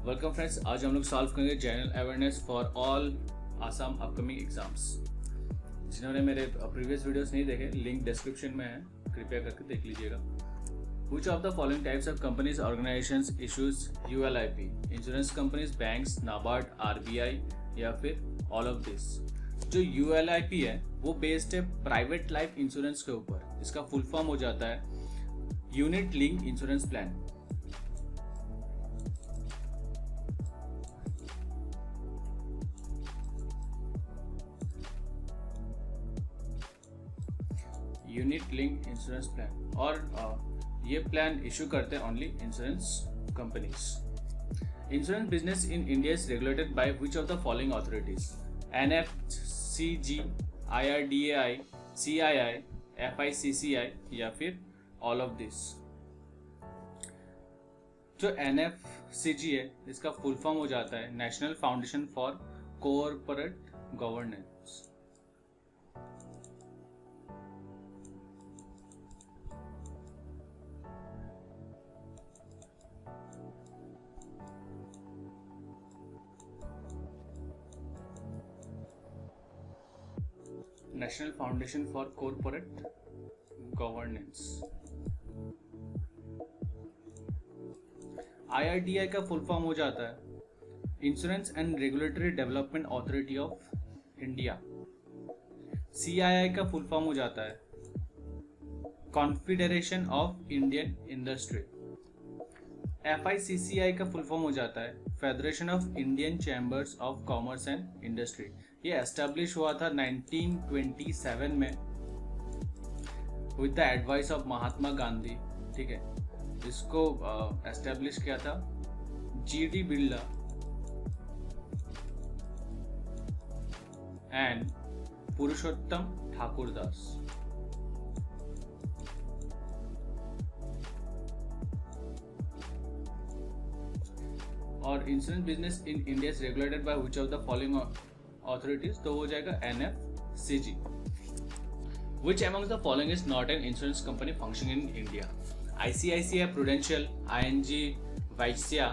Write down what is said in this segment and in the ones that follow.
Welcome friends, आज हम लोग सॉल्व करेंगे general awareness for all Assam upcoming exams. जिन्होंने मेरे प्रीवियस वीडियोस नहीं देखे, लिंक डिस्क्रिप्शन में है, कृपया करके देख लीजिएगा। Which of the following types of companies organizations issues ULIP? Insurance companies, banks, NABARD, RBI या फिर ऑल ऑफ दिस। जो ULIP है वो बेस्ड है प्राइवेट लाइफ इंश्योरेंस के ऊपर। इसका फुल फॉर्म हो जाता है unit link insurance plan. Unit link insurance plan, और ये प्लान इशू करते हैं only insurance companies. Insurance business in India is regulated by which of the following authorities? NFCG, IRDAI, CII, FICCI या फिर all of this. जो NFCG है इसका full form हो जाता है national foundation for corporate governance. National foundation for corporate governance. IRDAI का full form हो जाता है insurance and regulatory development authority of India. CII का फुल फॉर्म हो जाता है confederation of Indian industry. FICCI का फुल फॉर्म हो जाता है federation of Indian chambers of commerce and industry. ये एस्टेब्लिश हुआ था 1927 में with the advice of Mahatma Gandhi. ठीक है, इसको एस्टेब्लिश किया था GD बिरला एंड पुरुषोत्तम ठाकुरदास। और insurance business in India is regulated by which of the following authorities, तो हो जाएगा NFCG। Which among the following is not an insurance company functioning in India? ICICI Prudential, ING Vysya,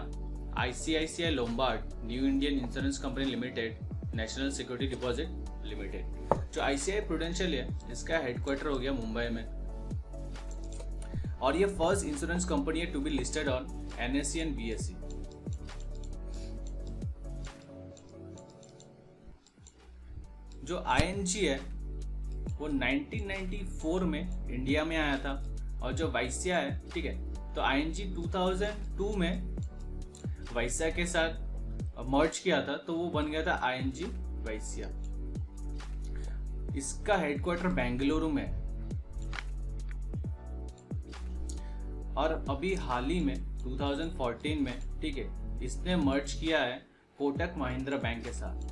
ICICI Lombard, New Indian Insurance Company Limited, National Security Deposit Limited। जो ICICI Prudential है इसका headquarter हो गया मुंबई में, और ये first insurance company है to be listed on NSE and BSE। जो ING है वो 1994 में इंडिया में आया था, और जो वैस्या है, ठीक है, तो ING 2002 में वैस्या के साथ मर्ज किया था, तो वो बन गया था ING वैस्या। इसका हेडक्वार्टर बेंगलुरु में, और अभी हाल ही में 2014 में, ठीक है, इसने मर्ज किया है कोटक महिंद्रा बैंक के साथ।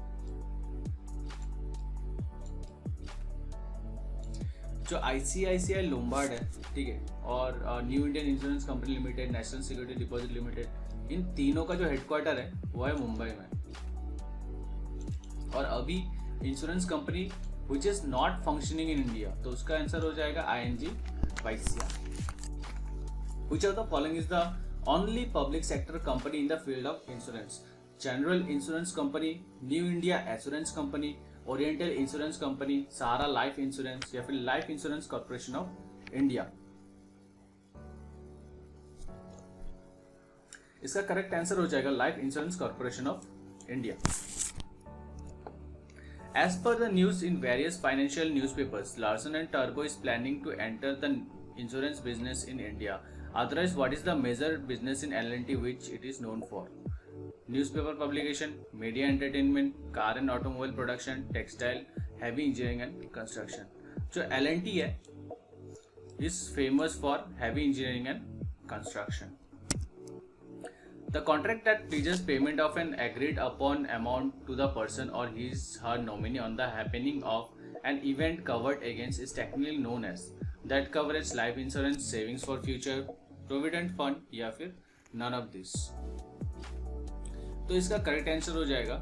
जो ICICI लोम्बार्ड है, ठीक है, और new Indian insurance company limited, national security deposit limited, इन तीनों का जो हेडक्वार्टर है वो है मुंबई में। और अभी insurance company which is not functioning in India, तो उसका आंसर हो जाएगा ING Vysya. Which of the following is the only public sector company in the field of insurance? General insurance company, new India assurance company, oriental insurance company, Sahara life insurance या फिर life insurance corporation of India. इसका correct answer हो जाएगा life insurance corporation of India. As per the news in various financial newspapers, Larsen and Toubro is planning to enter the insurance business in India. Otherwise, what is the major business in L&T which it is known for? Newspaper publication, media entertainment, car and automobile production, textile, heavy engineering and construction. जो L&T है is famous for heavy engineering and construction. The contract that pledges payment of an agreed upon amount to the person or his her nominee on the happening of an event covered against is technically known as that coverage, life insurance, savings for future, provident fund या फिर none of this। तो इसका correct answer हो जाएगा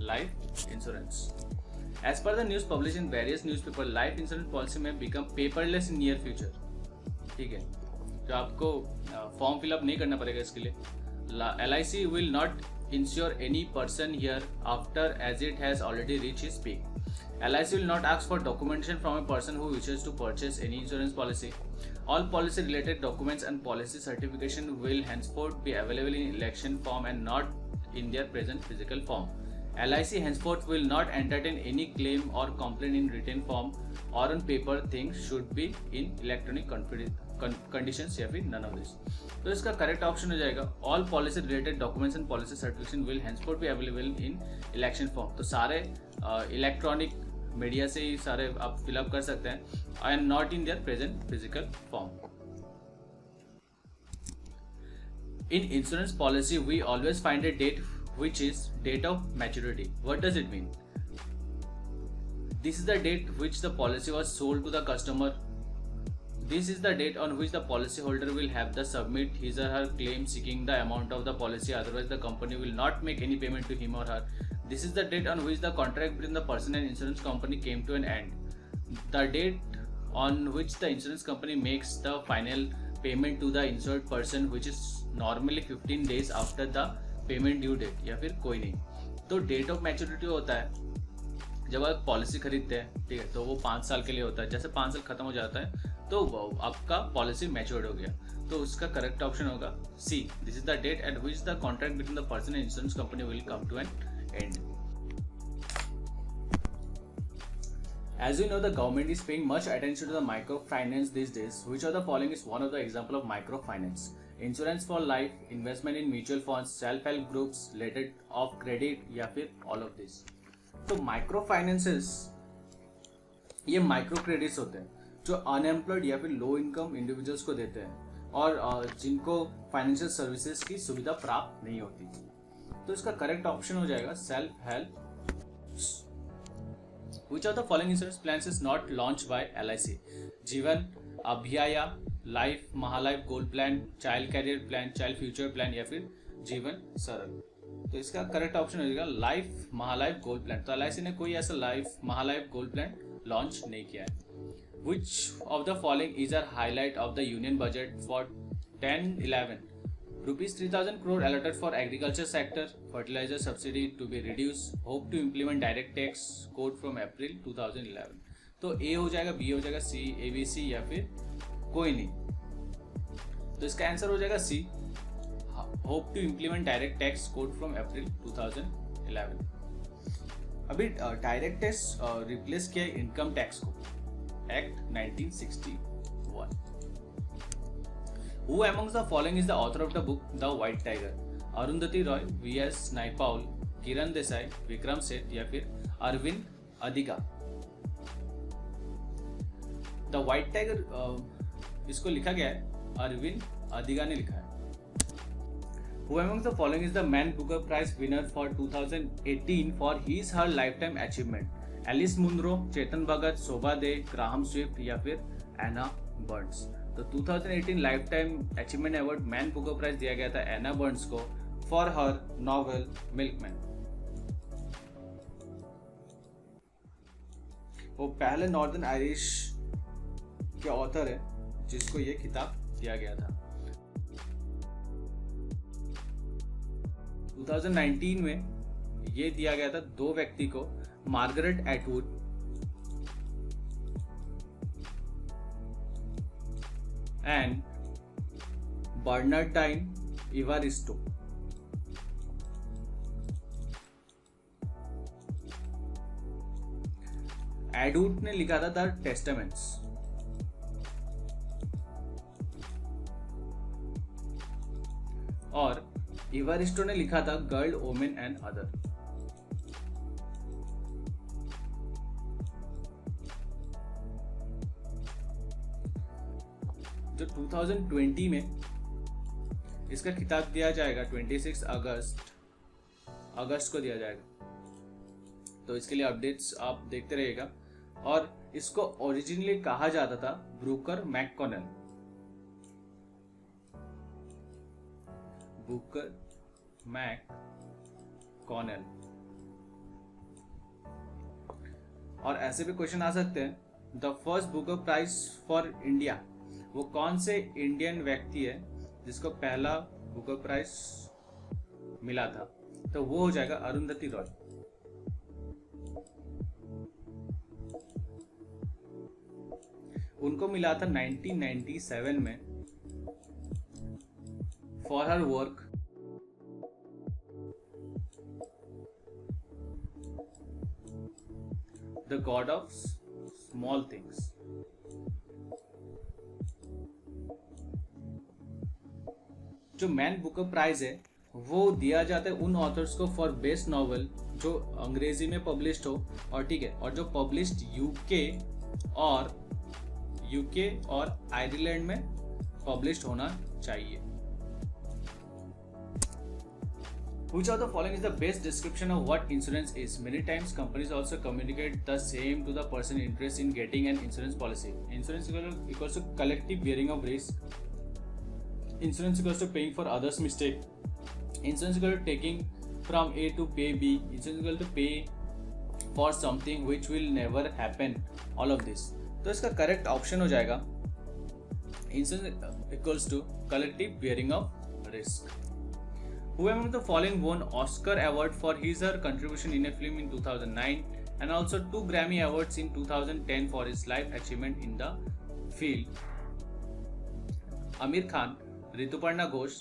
life insurance. As per the news publish in various newspaper, life insurance policy में become paperless in near future. ठीक है, तो आपको फॉर्म फिलअप नहीं करना पड़ेगा इसके लिए। LIC will not insure any person here after as it has already reached its peak. LIC will not ask for documentation from a person who wishes to purchase any insurance policy. All policy related documents and policy certification will henceforth be available in election form and not in their present physical form. LIC henceforth will not entertain any claim or complaint in written form or on paper. Things should be in electronic conditions या फिर none of this. तो इसका correct option हो जाएगा all policy related documents and policy certification will henceforth be available in election form. तो सारे electronic media से ही सारे आप फिलअप कर सकते हैं and not in their present physical form. In insurance policy, we always find a date which is date of maturity. What does it mean? This is the date which the policy was sold to the customer. This is the date on which the policyholder will have to submit his or her claim seeking the amount of the policy, otherwise the company will not make any payment to him or her. This is the date on which the contract between the person and insurance company came to an end. The date on which the insurance company makes the final payment to the insured person, which is normally 15 days after the payment due date, या फिर कोई नहीं. तो date of maturity होता है जब आप policy खरीदते हैं, ठीक है, तो वो 5 साल के लिए होता है. जैसे 5 साल खत्म हो जाता है तो आपका पॉलिसी मैच्योर्ड हो गया. तो उसका करेक्ट ऑप्शन होगा C. This is the date at which the contract between the person and insurance company will come to an end. As you know, the government is paying much attention to the microfinance these days. Which of the following is one of the example of microfinance? Insurance for life, investment in mutual funds, self-help groups, letter of credit, या फिर all of this. तो microfinances ये micro credits होते हैं जो unemployed या फिर low income individuals को देते हैं और जिनको फाइनेंशियल सर्विसेज की सुविधा प्राप्त नहीं होती. तो इसका करेक्ट ऑप्शन हो जाएगा self help. Which of the following insurance plans is not launched by LIC? Jeevan, अभिया, life, Mahalife gold plan, child career plan, child future plan या फिर जीवन सरल. तो इसका करेक्ट ऑप्शन हो जाएगा लाइफ महालाइफ गोल्ड प्लान. तो LIC ने कोई ऐसा life Mahalife gold plan launch नहीं किया है. Which of the following is a highlight of the union budget for 10-11? Rupees 3,000 crore allotted for agriculture sector, fertilizer subsidy to be reduced, hope to implement direct tax code from April 2011. तो A हो जाएगा, B हो जाएगा, C, ABC या फिर कोई नहीं. तो इसका आंसर हो जाएगा C, hope to implement direct tax code from April 2011. अभी डायरेक्ट टैक्स रिप्लेस किया है इनकम टैक्स को, act 1961. Who amongst the following is the author of the book The White Tiger? Arundhati Roy, V.S. नाइपाउल, Kiran Desai, Vikram Seth या फिर अरविंद अधिगा. द व्हाइट टाइगर इसको लिखा गया है अरविंद अधिगा ने लिखा है. Who amongst the following is the Man Booker Prize winner for 2018 for his her lifetime achievement? Alice Munro, Chetan Bhagat, Shobhaa De, Graham Swift या फिर एना बर्न्स. तो 2018 lifetime achievement award Man Booker Prize दिया गया था एना बर्न्स को for her novel Milkman. वो पहले northern Irish के ऑथर है जिसको ये खिताब दिया गया था. 2019 में ये दिया गया था दो व्यक्ति को, Margaret Atwood and Bernardine Evaristo. एडवुड ने लिखा था द टेस्टामेंट्स और इवारिस्टो ने लिखा था गर्ल, ओमेन एंड अदर. जो 2020 में इसका खिताब दिया जाएगा 26 अगस्त को दिया जाएगा. तो इसके लिए अपडेट्स आप देखते रहिएगा. और इसको ओरिजिनली कहा जाता था ब्रूकर मैककॉनेल. Booker McConnell. और ऐसे भी क्वेश्चन आ सकते हैं, the first Booker prize for India, वो कौन से इंडियन व्यक्ति है जिसको पहला बुकर प्राइज मिला था, तो वो हो जाएगा अरुंधति रॉय। उनको मिला था 1997 में for her work the God of small things. जो मैन बुकर प्राइज है वो दिया जाता है उन ऑथर्स को फॉर बेस्ट नॉवल जो अंग्रेजी में पब्लिश्ड हो, और ठीक है, और जो पब्लिश्ड यूके और आयरलैंड में पब्लिश्ड होना चाहिए। Which of the following is the best description of what insurance is? Many times companies also communicate the same to the person interested in getting an insurance policy. Insurance equals to collective bearing of risk. Insurance equals to paying for others' mistake. Insurance equals to taking from A to pay B. Insurance equals to pay for something which will never happen. All of this. तो इसका correct option हो जाएगा insurance equals to collective bearing of risk. Who among the following won Oscar award for his or her contribution in a film in 2009 and also 2 Grammy awards in 2010 for his life achievement in the field? Aamir Khan, Rituparna Ghosh,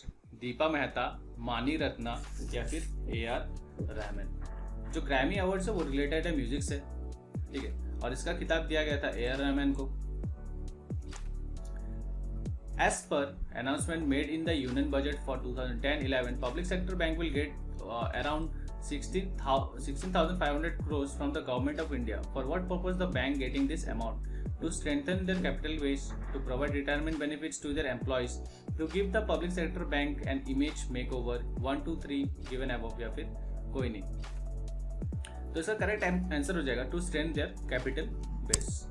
Deepa Mehta, मानी रत्ना या फिर AR Rahman. जो Grammy award है वो related है music से, ठीक है, और इसका खिताब दिया गया था AR रहमान को। As per announcement made in the Union Budget for 2010-11, public sector bank will get around 16,500 crores from the government of India. For what purpose the bank getting this amount? To strengthen their capital base, to provide retirement benefits to their employees, to give the public sector bank an image makeover. 1, 2, 3 given above या फिर कोई नहीं। तो इसका correct answer हो जाएगा to strengthen their capital base.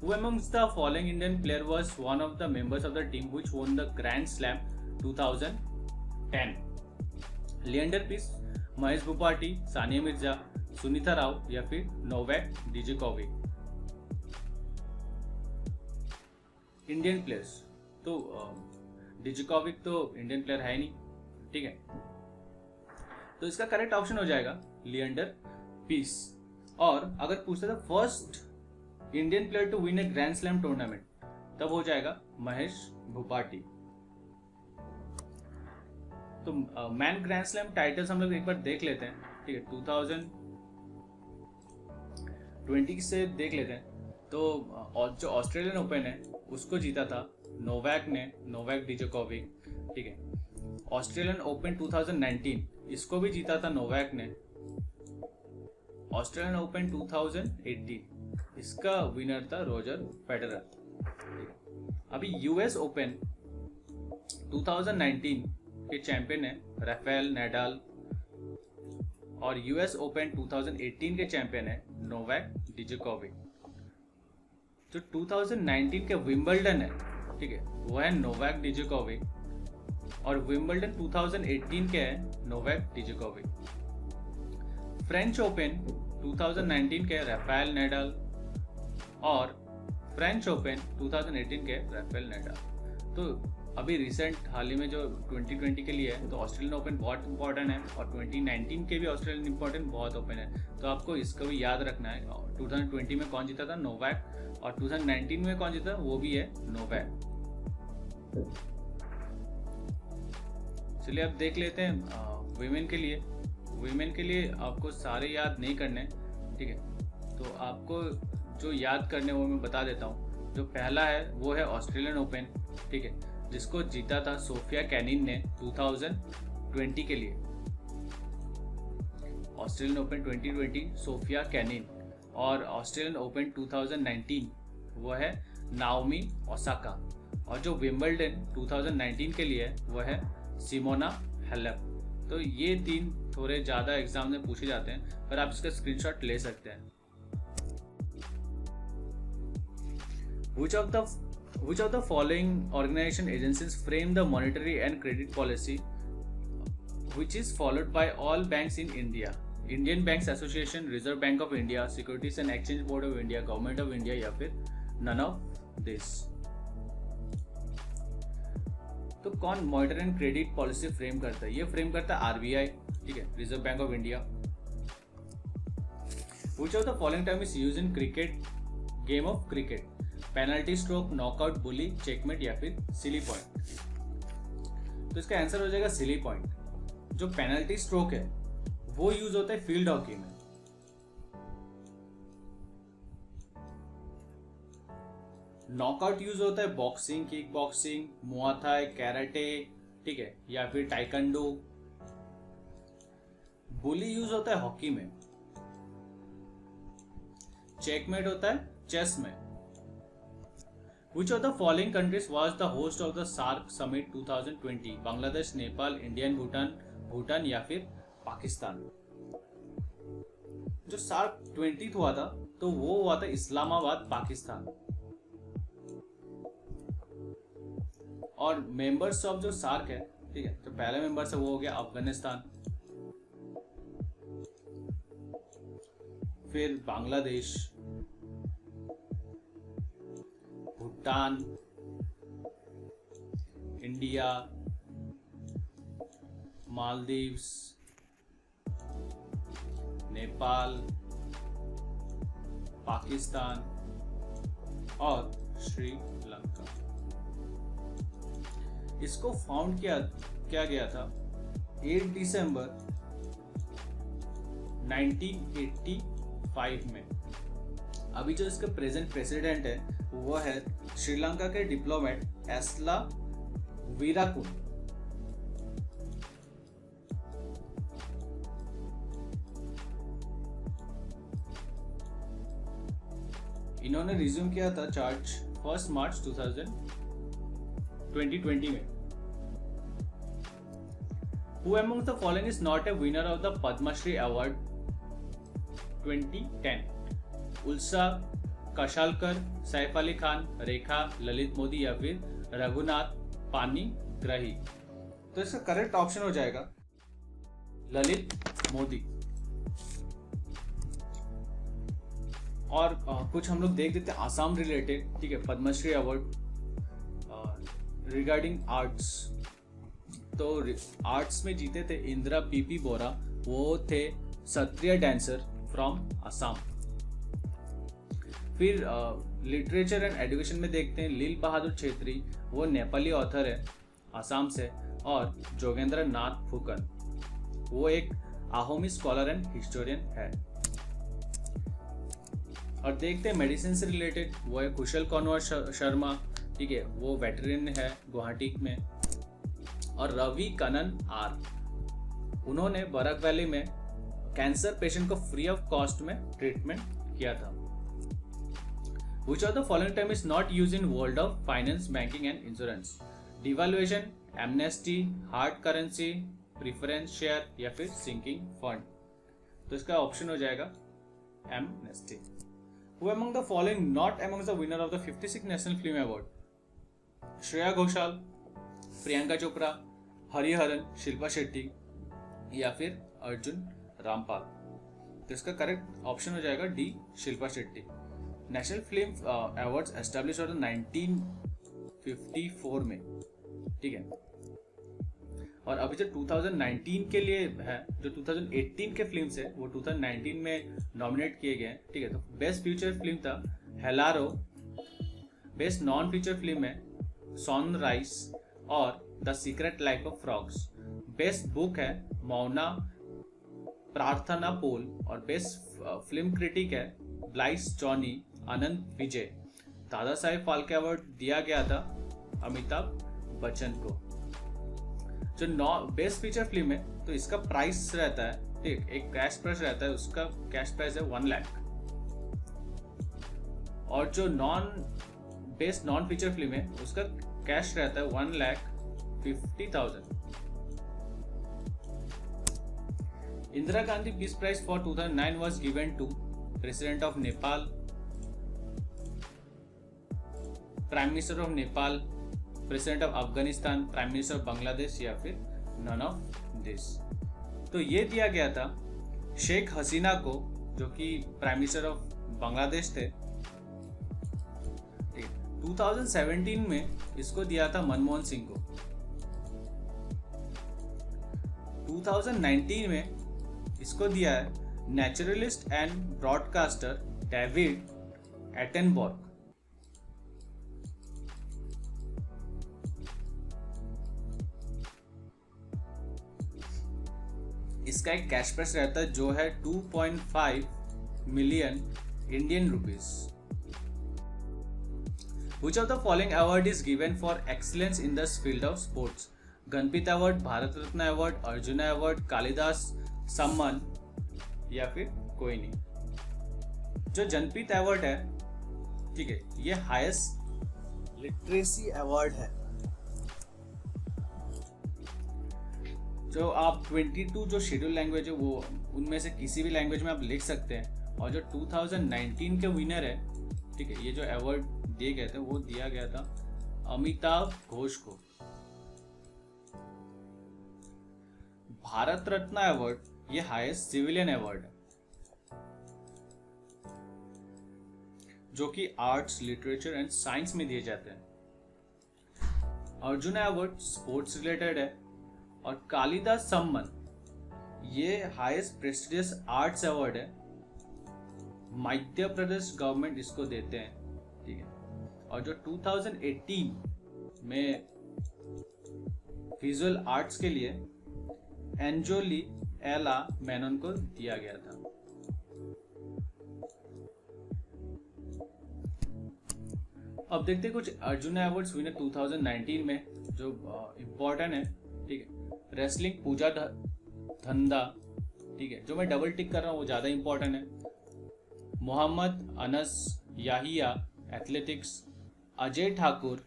Who amongst the following Indian player was one of the members of the team which won the Grand Slam 2010? Leander Paes, Mahesh Bhupathi, Sania Mirza, Sunita Rao या फिर नोवाक डिजोकोविक। इंडियन प्लेयर्स तो डिजोकोविक तो इंडियन प्लेयर है नहीं, ठीक है, तो इसका करेक्ट ऑप्शन हो जाएगा लिएंडर पीस। और अगर पूछता था first Indian player to win a grand slam tournament, तब हो जाएगा महेश भूपाटी। तो मैन ग्रैंड स्लैम टाइटल्स हम लोग एक बार देख लेते हैं, ठीक है, 2020 से देख लेते हैं। तो जो ऑस्ट्रेलियन ओपन है उसको जीता था नोवाक डिजोकोविक, ठीक है। ऑस्ट्रेलियन ओपन 2019 इसको भी जीता था नोवाक ने। ऑस्ट्रेलियन ओपन 2018 इसका विनर था रोजर फेडरर। अभी यूएस ओपन 2019 के चैंपियन है राफेल नडाल, और यूएस ओपन 2018 के चैंपियन है नोवाक डिजोकोविक। जो 2019 के विंबलडन है, ठीक है, वो है नोवाक डिजोकोविक, और विंबलडन 2018 के है नोवाक डिजोकोविक। फ्रेंच ओपन 2019 के राफेल नडाल और फ्रेंच ओपन 2018 के राफेल नडाल। तो अभी रिसेंट हाल ही में जो 2020 के लिए है, तो ऑस्ट्रेलियन ओपन बहुत इंपॉर्टेंट है, और 2019 के भी ऑस्ट्रेलियन इंपॉर्टेंट बहुत ओपन है, तो आपको इसका भी याद रखना है। 2020 में कौन जीता था? नोवाक, और 2019 में कौन जीता? वो भी है नोवाक। चलिए अब देख लेते हैं वीमेन के लिए। वीमेन के लिए आपको सारे याद नहीं करने, ठीक है, तो आपको जो याद करने वो मैं बता देता हूँ। जो पहला है वो है ऑस्ट्रेलियन ओपन, ठीक है, जिसको जीता था सोफिया कैनिन ने 2020 के लिए। ऑस्ट्रेलियन ओपन 2020 सोफिया कैनिन, और ऑस्ट्रेलियन ओपन 2019 वो है नाओमी ओसाका, और जो विंबलडन 2019 के लिए वो है सिमोना हालेप। तो ये 3 थोड़े ज़्यादा एग्जाम में पूछे जाते हैं, पर आप इसका स्क्रीनशॉट ले सकते हैं। Which of the following organization agencies frame the monetary and credit policy which is followed by all banks in India? Indian Banks Association, Reserve Bank of India, Securities and Exchange Board of India, Government of India या फिर none of this? तो कौन monetary and credit policy frame करता है? ये frame करता है RBI, ठीक है, reserve bank of India. Which of the following term is used in cricket, game of cricket? Penalty stroke, knockout, bully, checkmate या फिर सिली पॉइंट? तो इसका आंसर हो जाएगा सिली पॉइंट। जो पेनल्टी स्ट्रोक है वो यूज होता है फील्ड हॉकी में। नॉकआउट यूज होता है बॉक्सिंग, किक बॉक्सिंग, मुआ थाई, कैराटे, ठीक है, या फिर टाइकंडो। बुली यूज होता है हॉकी में। चेकमेट होता है चेस में। Which of the following countries was the host of the SAARC Summit 2020? Bangladesh, Nepal, India, Bhutan या फिर पाकिस्तान? जो SAARC 20 हुआ था तो वो हुआ था इस्लामाबाद, पाकिस्तान। और मेंबर्स ऑफ जो SAARC है, ठीक है, तो पहले मेंबर्स है वो हो गया अफगानिस्तान, फिर बांग्लादेश, भूटान, इंडिया, मालदीव्स, नेपाल, पाकिस्तान और श्रीलंका। इसको फाउंड किया गया था 8 दिसंबर 1985 में। अभी जो इसका प्रेजेंट प्रेसिडेंट है वो है श्रीलंका के डिप्लोमेट एस्ला वीराकुन। इन्होंने रिज्यूम किया था चार्ज 1 मार्च 2020 में। Who among the following is not a winner of the Padma Shri Award 2010? उल्सा Kashalkar, Saif Ali Khan, रेखा, ललित मोदी या फिर रघुनाथ पाणिग्राही? तो इसका करेक्ट ऑप्शन हो जाएगा ललित मोदी। और कुछ हम लोग देख देते हैं आसाम रिलेटेड, ठीक है, पद्मश्री अवार्ड रिगार्डिंग आर्ट्स। तो आर्ट्स में जीते थे इंदिरा पीपी बोरा, वो थे सत्रिय डांसर फ्रॉम असम। फिर लिटरेचर एंड एजुकेशन में देखते हैं लील बहादुर छेत्री, वो नेपाली ऑथर है असम से। और जोगेंद्र नाथ फुकन, वो एक आहोमी स्कॉलर एंड हिस्टोरियन है। और देखते हैं मेडिसिन से रिलेटेड, वो है कुशल कौनवर शर्मा, ठीक है, वो वेटरन है गुवाहाटी में। और रवि कनन आर, उन्होंने बरक वैली में कैंसर पेशेंट को फ्री ऑफ कॉस्ट में ट्रीटमेंट किया था। Which of the following term is not used in world of finance, banking and insurance? Devaluation, amnesty, hard currency, preference share या फिर sinking fund? तो इसका ऑप्शन हो जाएगा amnesty. Who among the following not among the winner of the 56th National Film Award? Shreya Ghoshal, Priyanka Chopra, Hariharan, Shilpa Shetty या फिर अर्जुन रामपाल? तो इसका करेक्ट ऑप्शन हो जाएगा D, Shilpa Shetty. National film awards establish हुआ था 1954 में, ठीक है। और अभी जो 2019 के लिए है, जो 2018 के फिल्म्स है वो 2019 में नॉमिनेट किए गए हैं, ठीक है। तो बेस्ट फीचर फिल्म था Hellaro, best non feature film है सनराइज और the secret life of frogs. Best book है मौना प्रार्थना पोल। और बेस्ट फिल्म क्रिटिक है ब्लाइस जॉनी आनंद विजय। दादा साहेब फाल्के अवार्ड दिया गया था अमिताभ बच्चन को। जो बेस्ट फीचर फिल्म है तो इसका प्राइस रहता है, ठीक, एक कैश प्राइस रहता है, उसका कैश प्राइस है 1 लाख। और जो बेस्ट नॉन फीचर फिल्म है उसका कैश रहता है 1,50,000। Indira Gandhi peace prize for 2009 was given to president of Nepal, prime minister of Nepal, president of Afghanistan, prime minister of Bangladesh या फिर नन ऑफ दिस। तो ये दिया गया था शेख हसीना को, जो कि प्राइम मिनिस्टर ऑफ बांग्लादेश थे। 2017 में इसको दिया था मनमोहन सिंह को। 2019 में इसको दिया है naturalist and broadcaster David Attenborough. इसका एक कैश प्राइस रहता है जो है 2.5 million Indian rupees. Which of the following award is given for excellence in the field of sports? Ganpat award, Bharat Ratna award, Arjun award, Kalidas सम्मान या फिर कोई नहीं। जो जनपीत अवार्ड है, ठीक है, ये हाईएस्ट लिटरेसी अवार्ड है। जो आप 22 जो शेड्यूल लैंग्वेज है वो उनमें से किसी भी लैंग्वेज में आप लिख सकते हैं। और जो 2019 के विनर है, ठीक है, ये जो अवार्ड दिए गए थे वो दिया गया था अमिताभ घोष को। भारत रत्न अवार्ड ये हाईएस्ट सिविलियन अवार्ड है जो कि आर्ट्स, लिटरेचर एंड साइंस में दिए जाते हैं। अर्जुन अवार्ड स्पोर्ट्स रिलेटेड है और कालिदास सम्मान ये हाईएस्ट प्रेस्टिजियस आर्ट्स अवार्ड है। मध्य प्रदेश गवर्नमेंट इसको देते हैं, ठीक है। और जो 2018 में विजुअल आर्ट्स के लिए एंजोली एला मेनन को दिया गया था। अब देखते हैं कुछ अर्जुन अवार्ड्स विनर 2019 में जो इम्पोर्टेंट है, ठीक है। रेसलिंग पूजा धंधा, ठीक है, जो मैं डबल टिक कर रहा हूँ वो ज्यादा इंपॉर्टेंट है। Mohammed Anas Yahiya athletics, Ajay Thakur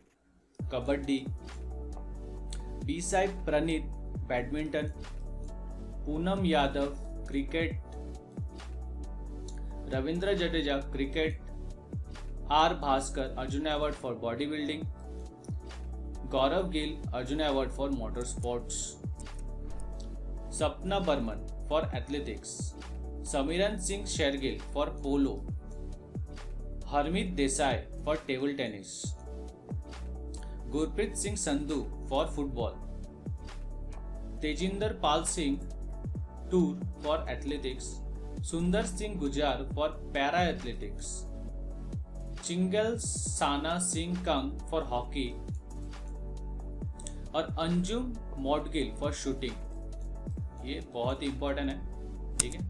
kabaddi, B Sai Praneeth badminton, Poonam Yadav cricket, Ravindra Jadeja cricket, R Bhaskar Arjuna award for bodybuilding, Gaurav Gill Arjuna award for motor sports, Sapna Barman for athletics, Simran Singh Shergill for polo, Harmeet Desai for table tennis, Gurpreet Singh Sandhu for football, Tejinder Pal Singh Toor for athletics, Sundar Singh Gurjar for para athletics, Chinglen Sana Singh Kang for hockey और Anjum मॉडगिल for shooting. ये बहुत ही important है, ठीक है।